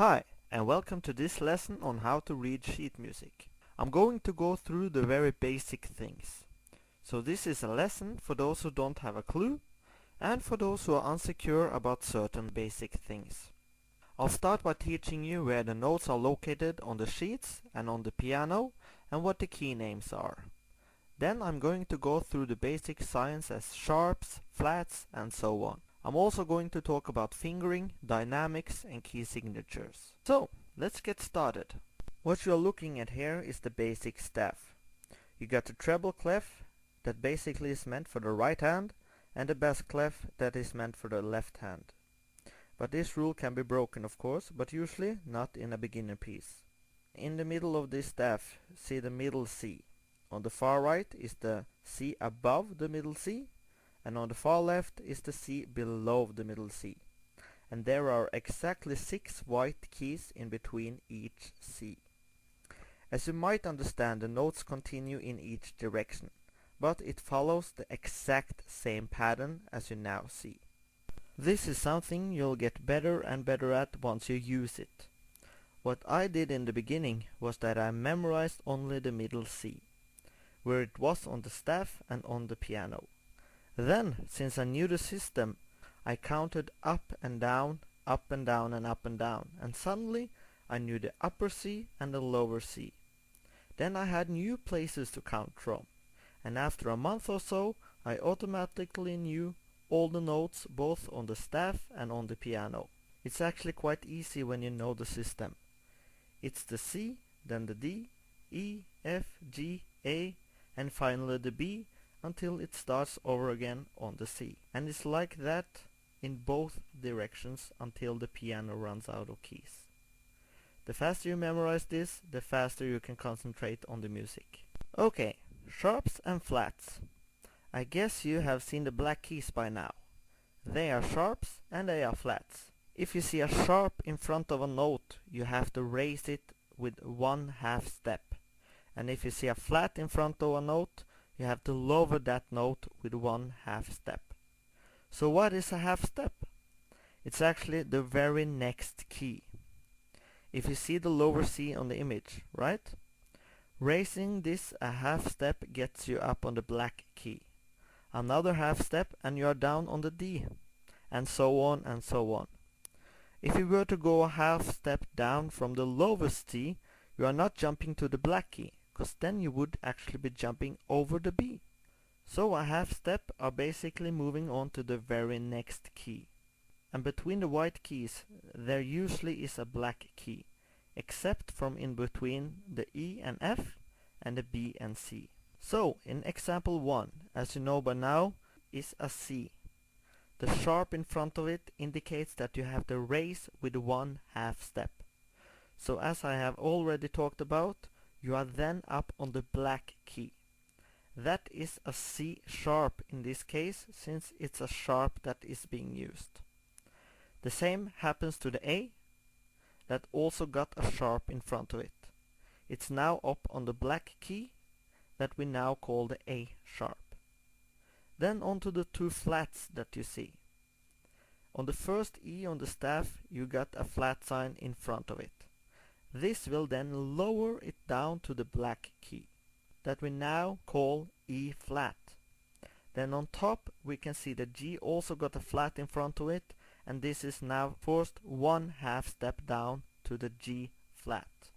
Hi, and welcome to this lesson on how to read sheet music. I'm going to go through the very basic things. So this is a lesson for those who don't have a clue and for those who are unsecure about certain basic things. I'll start by teaching you where the notes are located on the sheets and on the piano and what the key names are. Then I'm going to go through the basic signs as sharps, flats, and so on. I'm also going to talk about fingering, dynamics, and key signatures. So, let's get started. What you're looking at here is the basic staff. You got the treble clef that basically is meant for the right hand and the bass clef that is meant for the left hand. But this rule can be broken, of course, but usually not in a beginner piece. In the middle of this staff, see the middle C. On the far right is the C above the middle C, and on the far left is the C below the middle C. And there are exactly 6 white keys in between each C. As you might understand, the notes continue in each direction, but it follows the exact same pattern as you now see. This is something you'll get better and better at once you use it. What I did in the beginning was that I memorized only the middle C, where it was on the staff and on the piano. Then, since I knew the system, I counted up and down, up and down and up and down, and suddenly I knew the upper C and the lower C. Then I had new places to count from, and after a month or so I automatically knew all the notes both on the staff and on the piano. It's actually quite easy when you know the system. It's the C, then the D, E, F, G, A, and finally the B, until it starts over again on the C. And it's like that in both directions until the piano runs out of keys. The faster you memorize this, the faster you can concentrate on the music. Okay, sharps and flats. I guess you have seen the black keys by now. They are sharps and they are flats. If you see a sharp in front of a note, you have to raise it with 1/2 step. And if you see a flat in front of a note, you have to lower that note with 1/2 step. So what is a half step? It's actually the very next key. If you see the lower C on the image, right? Raising this a half step gets you up on the black key. Another half step and you are down on the D, and so on and so on. If you were to go a half step down from the lowest C, you are not jumping to the black key, because then you would actually be jumping over the B. So a half step are basically moving on to the very next key. And between the white keys there usually is a black key, except from in between the E and F and the B and C. So in example 1, as you know by now, is a C. The sharp in front of it indicates that you have to raise with 1/2 step. So as I have already talked about, you are then up on the black key. That is a C sharp in this case, since it's a sharp that is being used. The same happens to the A, that also got a sharp in front of it. It's now up on the black key, that we now call the A sharp. Then on to the 2 flats that you see. On the first E on the staff, you got a flat sign in front of it. This will then lower it down to the black key, that we now call E flat. Then on top we can see that G also got a flat in front of it, and this is now forced 1/2 step down to the G flat.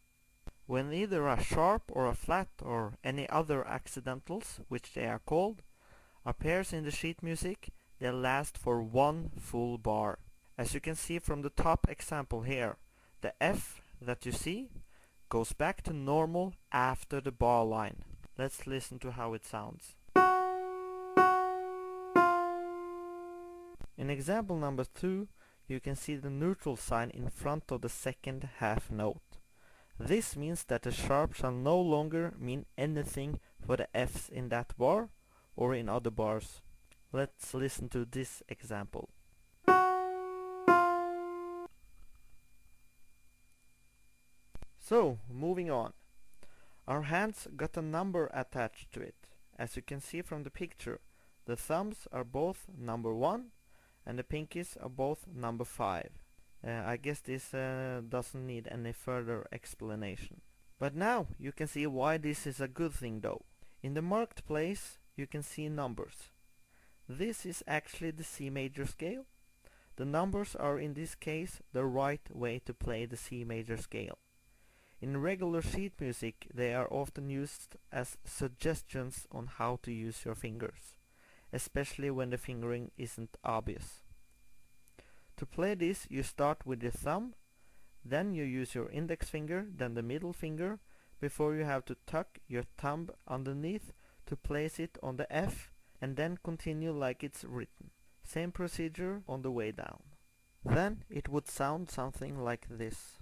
When either a sharp or a flat or any other accidentals, which they are called, appears in the sheet music, they last for 1 full bar. As you can see from the top example here, the F that you see goes back to normal after the bar line. Let's listen to how it sounds. In example number 2, you can see the neutral sign in front of the second half note. This means that the sharp shall no longer mean anything for the F's in that bar or in other bars. Let's listen to this example. So, moving on. Our hands got a number attached to it. As you can see from the picture, the thumbs are both number 1 and the pinkies are both number 5. I guess this doesn't need any further explanation. But now you can see why this is a good thing though. In the marked place you can see numbers. This is actually the C major scale. The numbers are in this case the right way to play the C major scale. In regular sheet music they are often used as suggestions on how to use your fingers, especially when the fingering isn't obvious. To play this you start with your thumb, then you use your index finger, then the middle finger, before you have to tuck your thumb underneath to place it on the F, and then continue like it's written. Same procedure on the way down. Then it would sound something like this.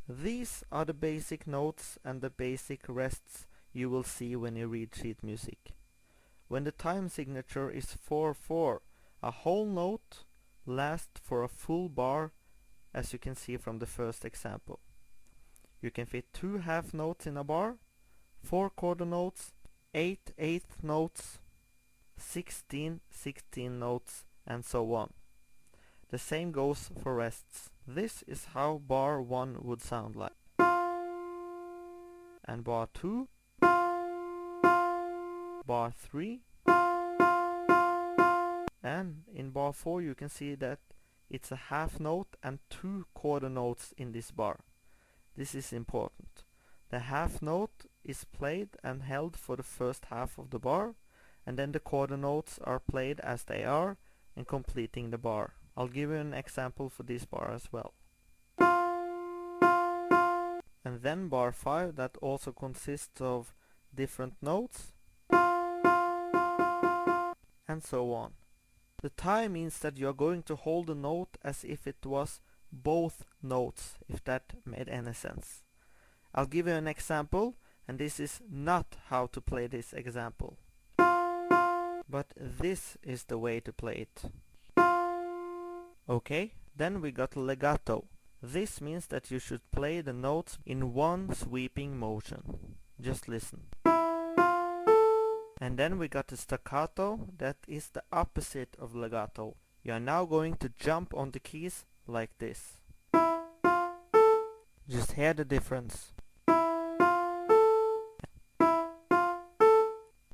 These are the basic notes and the basic rests you will see when you read sheet music. When the time signature is 4/4, a whole note lasts for a full bar, as you can see from the first example. You can fit 2 half notes in a bar, 4 quarter notes, 8 eighth notes, 16 16 notes, and so on. The same goes for rests. This is how bar 1 would sound like. And bar 2, bar 3, and in bar 4 you can see that it's a half note and 2 quarter notes in this bar. This is important. The half note is played and held for the first half of the bar, and then the quarter notes are played as they are and completing the bar. I'll give you an example for this bar as well. And then bar 5, that also consists of different notes, and so on. The tie means that you are going to hold the note as if it was both notes, if that made any sense. I'll give you an example, and this is not how to play this example. But this is the way to play it. Okay, then we got legato. This means that you should play the notes in one sweeping motion. Just listen. And then we got the staccato, that is the opposite of legato. You are now going to jump on the keys like this. Just hear the difference.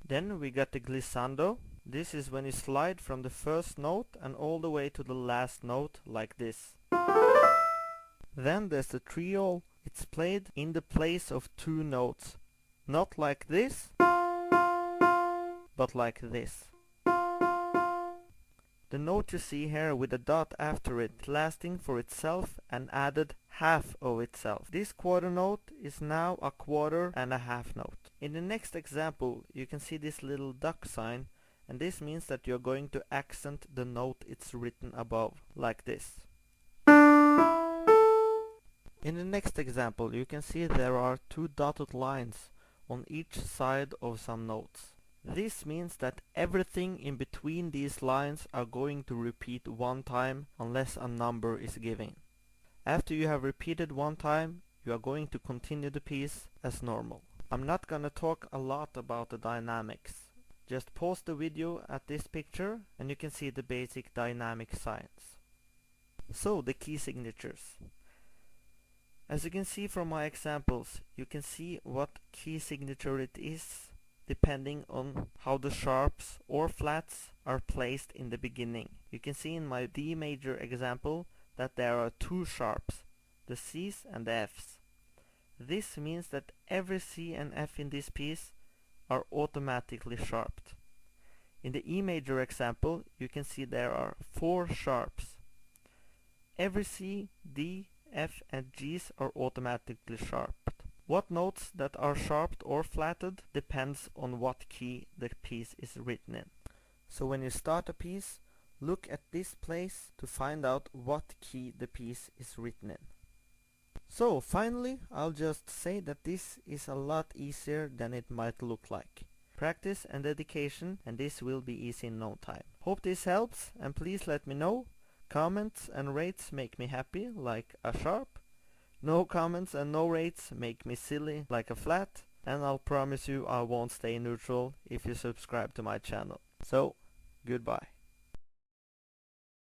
Then we got the glissando. This is when you slide from the first note and all the way to the last note like this. Then there's the triol. It's played in the place of 2 notes. Not like this, but like this. The note you see here with a dot after it lasting for itself and added half of itself. This quarter note is now a quarter and a half note. In the next example you can see this little duck sign, and this means that you're going to accent the note it's written above, like this. In the next example you can see there are 2 dotted lines on each side of some notes. This means that everything in between these lines are going to repeat 1 time unless a number is given. After you have repeated 1 time, you are going to continue the piece as normal. I'm not gonna talk a lot about the dynamics. Just pause the video at this picture and you can see the basic dynamic signs. So the key signatures. As you can see from my examples, you can see what key signature it is depending on how the sharps or flats are placed in the beginning. You can see in my D major example that there are 2 sharps, the C's and the F's. This means that every C and F in this piece are automatically sharped. In the E major example you can see there are 4 sharps. Every C, D, F and G's are automatically sharped. What notes that are sharped or flatted depends on what key the piece is written in. So when you start a piece, look at this place to find out what key the piece is written in. So finally, I'll just say that this is a lot easier than it might look like. Practice and dedication, and this will be easy in no time. Hope this helps, and please let me know. Comments and rates make me happy, like a sharp. No comments and no rates make me silly, like a flat. And I'll promise you I won't stay neutral if you subscribe to my channel. So, goodbye.